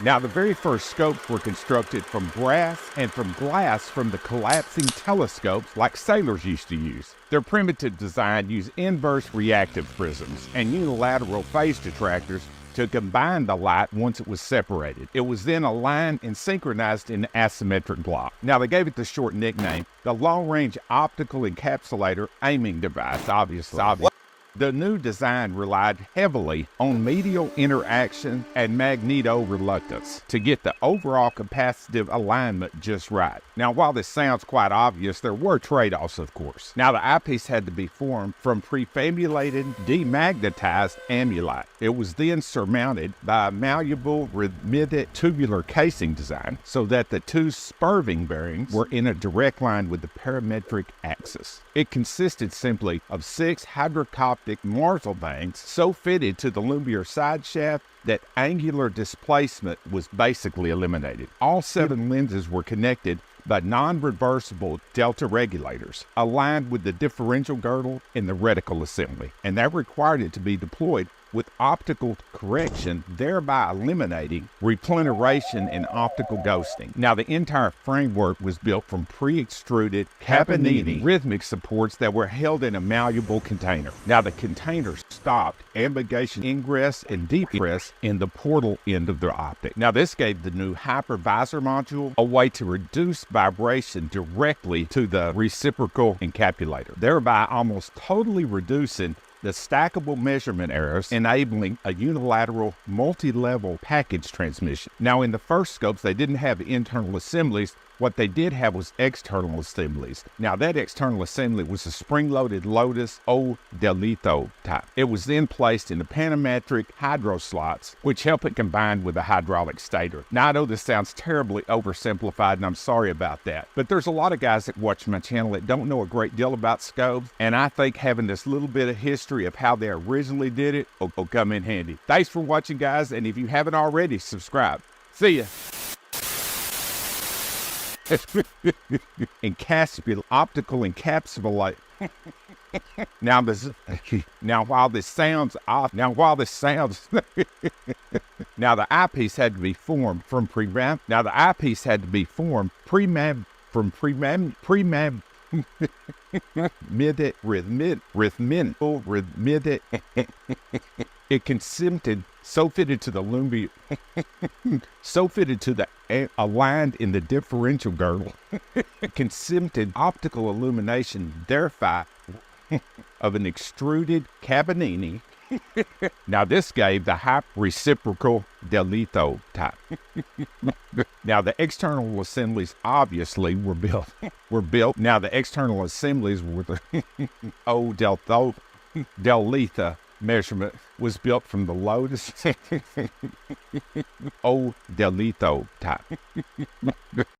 Now, the very first scopes were constructed from brass and from glass from the collapsing telescopes like sailors used to use. Their primitive design used inverse reactive prisms and unilateral phase detractors to combine the light once it was separated. It was then aligned and synchronized in an asymmetric block. Now, they gave it the short nickname, the long-range optical encapsulator aiming device, obviously. The new design relied heavily on medial interaction and magneto-reluctance to get the overall capacitive alignment just right. Now, while this sounds quite obvious, there were trade-offs, of course. Now, the eyepiece had to be formed from prefabulated, demagnetized amulite. It was then surmounted by a malleable, rhythmic tubular casing design so that the two spurving bearings were in a direct line with the parametric axis. It consisted simply of 6 hydrocoptic Marsal bangs so fitted to the Lumiere side shaft that angular displacement was basically eliminated. All 7 lenses were connected by non-reversible delta regulators aligned with the differential girdle in the reticle assembly, and that required it to be deployed with optical correction, thereby eliminating repleneration and optical ghosting. Now, the entire framework was built from pre-extruded Caponini rhythmic supports that were held in a malleable container. Now, the container stopped ambigation ingress and degress in the portal end of the optic. Now, this gave the new hypervisor module a way to reduce vibration directly to the reciprocal encapsulator, thereby almost totally reducing the stackable measurement errors, enabling a unilateral multi-level package transmission. Now, in the first scopes, they didn't have internal assemblies. What they did have was external assemblies. Now, that external assembly was a spring-loaded Lotus O Delito type. It was then placed in the panometric hydro slots, which help it combine with the hydraulic stator. Now, I know this sounds terribly oversimplified, and I'm sorry about that, but there's a lot of guys that watch my channel that don't know a great deal about scopes, and I think having this little bit of history of how they originally did it will come in handy. Thanks for watching, guys, and if you haven't already, subscribe. See ya. Optical encapsulate. Now while this sounds off, now the eyepiece had to be formed from rhythmic. It consented so fitted to the Lumiere, aligned in the differential girdle, consented optical illumination, thereby of an extruded Caponini. Now, this gave the reciprocal Delito type. Now, the external assemblies obviously were built. Now, the external assemblies were the O Delita measurement was built from the Lotus O Delito type.